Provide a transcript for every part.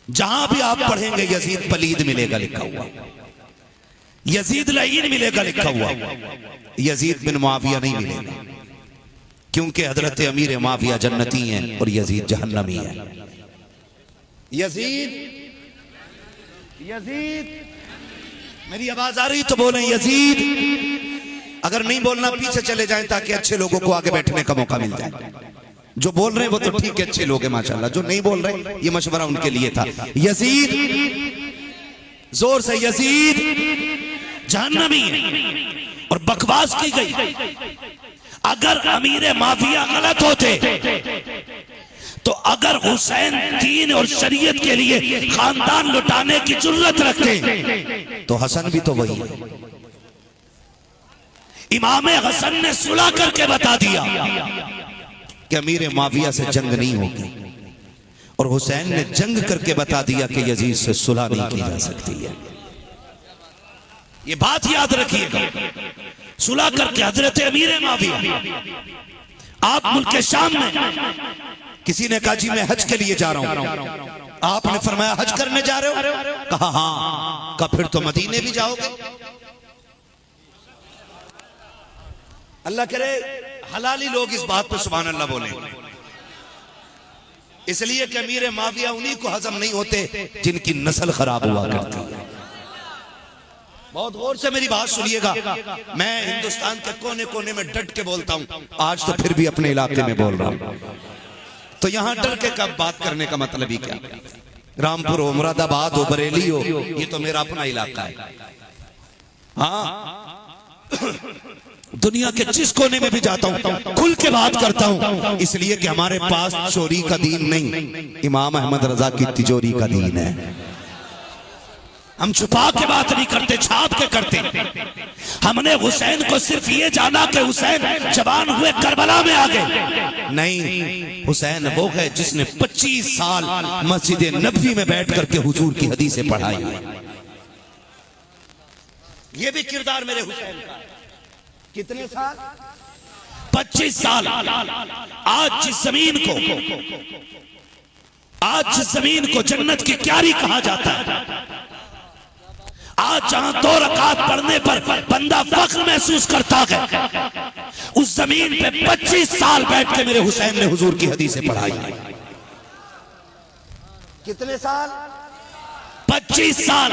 जहां भी आप पढ़ेंगे यजीद पलीद मिलेगा लिखा हुआ, यजीद लईन मिलेगा लिखा हुआ, यजीद बिन मुआविया नहीं मिलेगा, क्योंकि हजरत अमीर मुआविया जन्नती हैं और यजीद जहन्नमी है। यजीद यजीद मेरी आवाज आ रही तो बोलें यजीद। अगर नहीं बोलना पीछे चले जाएं ताकि अच्छे लोगों को आगे बैठने का मौका मिल जाए। जो बोल रहे हैं वो तो ठीक है, अच्छे लोग हैं माशाल्लाह, जो नहीं बोल रहे ये मशवरा उनके लिए था। यजीद, जोर से यजीद जहन्नमी है और बकवास की गई। अगर अमीर माफिया गलत होते तो अगर हुसैन दीन और शरीयत के लिए खानदान लुटाने की जुर्रत रखते तो हसन भी तो वही है। इमाम हसन ने सुलह करके बता दिया कि अमीर माविया से जंग नहीं होगी, और हुसैन ने जंग करके बता दिया कि यजीद से सुलह नहीं की जा सकती है। ये बात याद रखिएगा। सुलह करके हजरत अमीर माविया, आप मुल्क के शाम में किसी ने कहा जी मैं हज के लिए जा रहा हूं, आपने फरमाया हज करने जा रहे हो? कहा हाँ। कहा फिर तो मदीने भी जाओगे? अल्लाह करे हलाली लोग इस बात पर सुभान अल्लाह बोले, इसलिए कि अमीर माविया उन्हीं को हजम नहीं होते जिनकी नस्ल खराब हुआ करती है। बहुत गौर से मेरी बात सुनिएगा। मैं हिंदुस्तान के कोने कोने में डट के बोलता हूं, आज तो फिर भी अपने इलाके में बोल रहा हूं। तो यहां डर के कब बात करने का मतलब ही क्या? रामपुर हो, मुरादाबाद हो, बरेली हो, ये तो मेरा अपना इलाका है। हाँ, दुनिया के जिस कोने में भी जाता हूं खुल के बात करता हूं, इसलिए कि हमारे पास चोरी का दीन नहीं, इमाम अहमद रजा की तिजोरी का दीन है। हम छुपा के बात नहीं करते, छाप के करते। हमने हुसैन को सिर्फ ये जाना कि हुसैन जवान हुए करबला में आ गए, नहीं, हुसैन वो है जिसने 25 साल मस्जिद नबवी में बैठ करके हुजूर की हदीसें पढ़ाई। ये भी किरदार मेरे हुसैन का। कितने साल? 25 साल। आज जिस जमीन को जन्नत की क्यारी कहा जाता है, आज जहां 2 रकात पढ़ने पर बंदा फख्र महसूस करता है, उस जमीन पे 25 साल बैठ के मेरे हुसैन ने हुजूर की हदीसें पढ़ाई। कितने साल? 25 साल।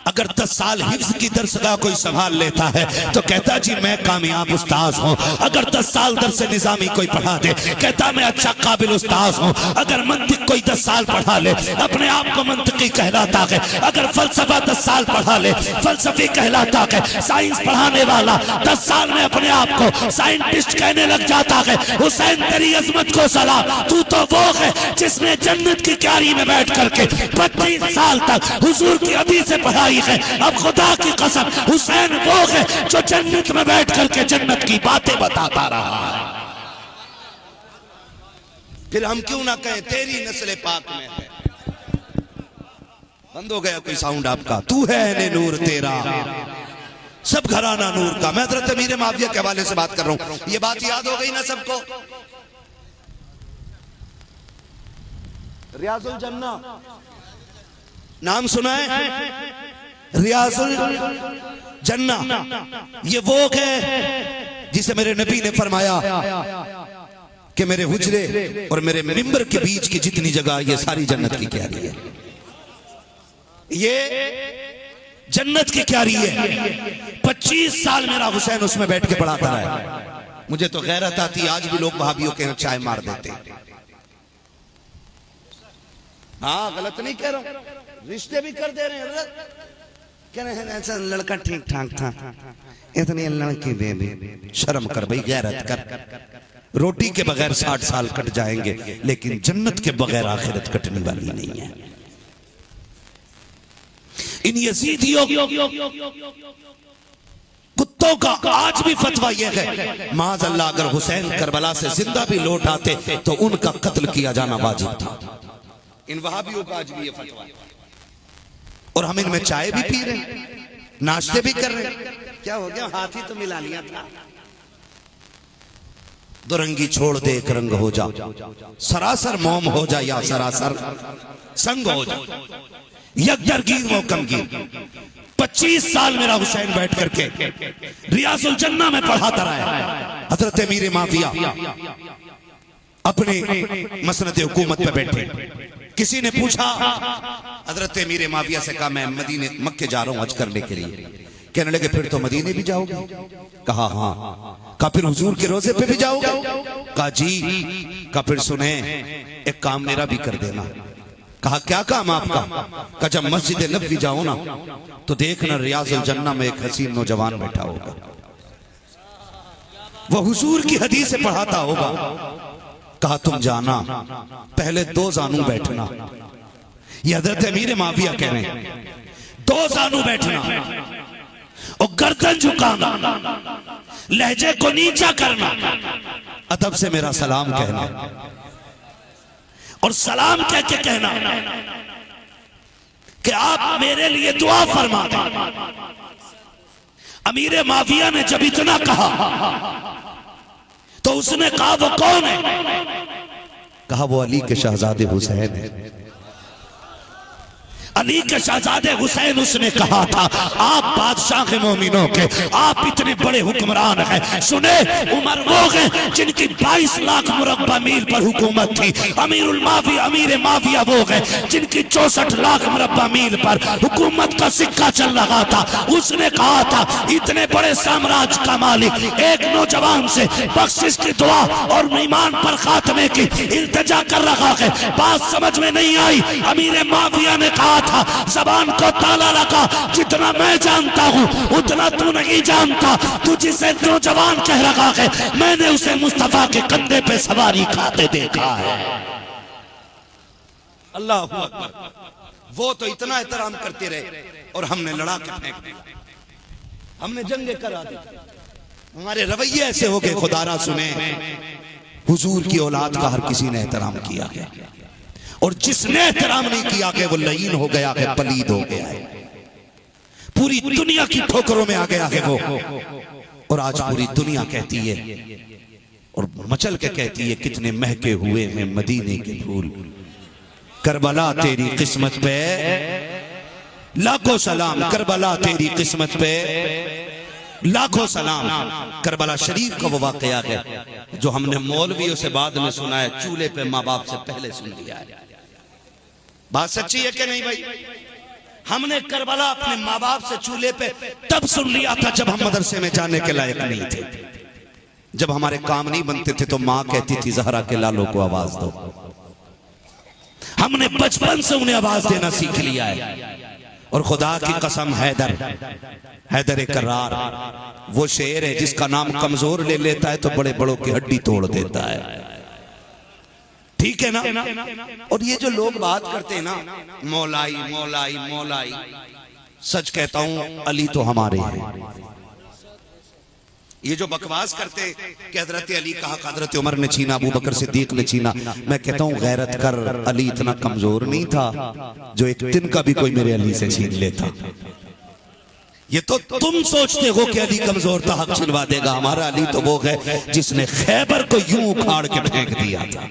अगर 10 साल हिफ्ज की दरसगाह कोई संभाल लेता है तो कहता जी मैं कामयाब उस्ताद हूं। अगर 10 साल दरस निजामी कोई पढ़ा दे कहता मैं अच्छा काबिल उस्ताद हूं। अगर मंतिक कोई 10 साल पढ़ा ले अपने आप को मंतिकी कहलाता है। अगर फलसफा 10 साल पढ़ा ले फलसफी कहलाता है। साइंस पढ़ाने वाला 10 साल में अपने आप को साइंटिस्ट कहने लग जाता है। हुसैन तेरी अजमत को सलाम, तू तो वो है जिसने जन्नत की क्यारी में बैठ करके 25 साल तक हुजूर की हदीसें पढ़ाई है। अब खुदा की कसम हुसैन वो है जो जन्नत में बैठ करके जन्नत की बातें बताता रहा है। फिर हम क्यों ना कहें तेरी नस्ल पाक में है। बंद हो गया कोई साउंड आपका? तू है नूर तेरा सब घराना नूर का। मैं हजरत अमीर माविया के हवाले से बात कर रहा हूं। ये बात याद हो गई ना सबको? रियाजुल जन्ना नाम सुना है? रियाजुल जन्ना ये वो है जिसे मेरे नबी ने फरमाया कि मेरे हुजरे और मेरे मिंबर के बीच की जितनी जगह ये सारी जन्नत की क्यारी है। ये जन्नत की क्यारी है। 25 साल मेरा हुसैन उसमें बैठ के पढ़ाता रहा। मुझे तो गैरत आती, आज भी लोग वहाबियों के चाय मार देते। हाँ, गलत नहीं कह रहा हूं, रिश्ते भी कर दे रहे हैं। कह रहे हैं ऐसा लड़का ठीक ठाक था, इतनी लड़की दे दे। शर्म कर भाई, गैरत कर। रोटी के बगैर 60 साल कट जाएंगे, लेकिन जन्नत के बगैर आखिरत कटने वाली नहीं है। इन यजीदियों कुत्तों का आज भी फतवा यह है, माज़ अल्लाह अगर हुसैन करबला से जिंदा भी लौट आते तो उनका कत्ल किया जाना वाजिब था। इन वहाबियों का आज भी ये फतवा है। और हम इनमें चाय भी पी रहे हैं, नाश्ते भी कर रहे हैं। क्या हो गया? हाथ ही तो मिला लिया था। दुरंगी छोड़ दे एक रंग हो जा, सरासर मोम हो जा या सरासर संग हो जा, यकदरगीर वो कमगीर। 25 साल मेरा हुसैन बैठ करके रियाजुल जन्ना में पढ़ाता रहा। हजरत अमीर माविया अपने मसनद हुकूमत पे बैठे, किसी ने पूछा, हजरत अमीर माविया से कहा मैं मदीने मक्के जा रहा हूं हज करने के लिए। कहने लगे फिर तो मदीने भी जाओगे? कहा हाँ। कहा फिर हुजूर के रोजे पे भी जाओगे? कहा जी। कहा फिर सुने एक काम मेरा भी कर देना। कहा क्या काम आपका? कहा जब मस्जिद नबवी जाओ ना तो देखना रियाजुल जन्ना में एक हसीन नौजवान बैठा होगा, वो हुजूर की हदीस से पढ़ाता होगा। कहा तुम जाना, पहले 2 जानू बैठना। ये हजरत अमीर माविया कह रहे हैं 2 जानू बैठना और गर्दन झुकाना, लहजे को नीचा करना, अदब से मेरा सलाम कहना और सलाम कह के कहना कि आप मेरे लिए दुआ फरमा दें। अमीर माविया ने जब इतना कहा तो उसने कहा वो कौन है? कहा वो अली के शहजादे हुसैन है। अली के शहजादे हुसैन उसने कहा था आप बादशाह के मोमिनों के, आप इतने बड़े हुक्मरान हैं। सुने उमर वो हैं जिनकी 22 लाख मुरब्बा मील पर हुकूमत थी। अमीर माविया वो हैं जिनकी 64 लाख मुरब्बा मील पर हुकूमत का सिक्का चल रहा था। उसने कहा था इतने बड़े साम्राज्य का मालिक एक नौजवान से बख्शिश की दुआ और ईमान पर खात्मे की इल्तिजा कर रहा है। बात समझ में नहीं आई। अमीर माविया ने कहा था ज़बान को ताला लगा, जितना मैं जानता हूं उतना तू नहीं जानता। तू जिसे नौजवान कह रहा है मैंने उसे मुस्तफा के कंधे पे सवारी खाते देखा है। अल्लाह अकबर। वो तो इतना एहतराम करते रहे और हमने लड़ा के फेंक दिया, हमने जंगे करा दी। हमारे रवैये ऐसे हो गए। खुदारा सुने हुजूर की औलाद का हर किसी ने एहतराम किया है और जिसने एहतराम नहीं किया कि वो लईन हो गया है, पलीद हो गया है, पूरी दुनिया की ठोकरों में आ गया है वो। और आज पूरी दुनिया कहती है और मचल के कहती है कितने महके हुए हैं मदीने के फूल। करबला तेरी किस्मत पे लाखों सलाम, करबला तेरी किस्मत पे लाखों सलाम। करबला शरीफ का वो वाकया है जो हमने मौलवियों से बाद में सुना है, चूल्हे पे माँ बाप से पहले सुन लिया है। बात सच्ची है कि नहीं भाई? हमने करबला अपने माँ बाप से चूल्हे पे तब सुन लिया था जब हम मदरसे में जाने के लायक नहीं थे, जब हमारे काम नहीं बनते थे तो माँ कहती थी जहरा के लालों को आवाज दो। हमने बचपन से उन्हें आवाज देना सीख लिया है। और खुदा की कसम हैदर करार वो शेर है जिसका नाम कमजोर ले लेता है तो बड़े बड़ों की हड्डी तोड़ देता है। ठीक है ना? और ये जो लोग बात करते हैं ना मौलाई मौलाई मौलाई, सच कहता हूं अली तो हमारे हैं। ये जो बकवास करते कि हजरत अली कहा, हजरत उमर ने छीना, अबू बकर सिद्दीक ने छीना, मैं कहता हूं गैरत कर, अली इतना कमजोर नहीं था जो एक दिन का भी कोई मेरे अली से छीन लेता। ये तो तुम सोचते हो कि अली कमजोर था हक छिनवा देगा। हमारा अली तो वो है जिसने खैबर को यूं उखाड़ के फेंक दिया था,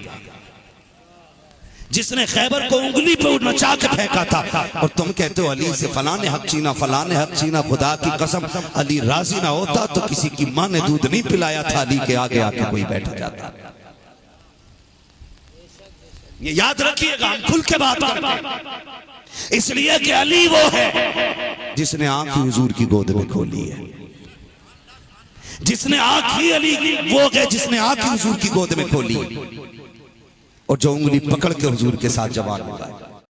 जिसने खैबर को उंगली पे नचा के फेंका था। और तुम कहते हो अली से फलां ने हक छीना, फलां ने हक छीना। खुदा की कसम अली राजी ना होता तो किसी की मां ने दूध नहीं पिलाया था, अली के आगे आके कोई बैठ जाता। ये याद रखिएगा, हम खुल के बात करते हैं इसलिए कि अली वो है जिसने आंख ही हुजूर की गोद में खोली है, जिसने आंख ही अली वो है जिसने आंख ही हुजूर की गोद में खोली और जो उंगली पकड़ के हुजूर के साथ जवान हुआ है।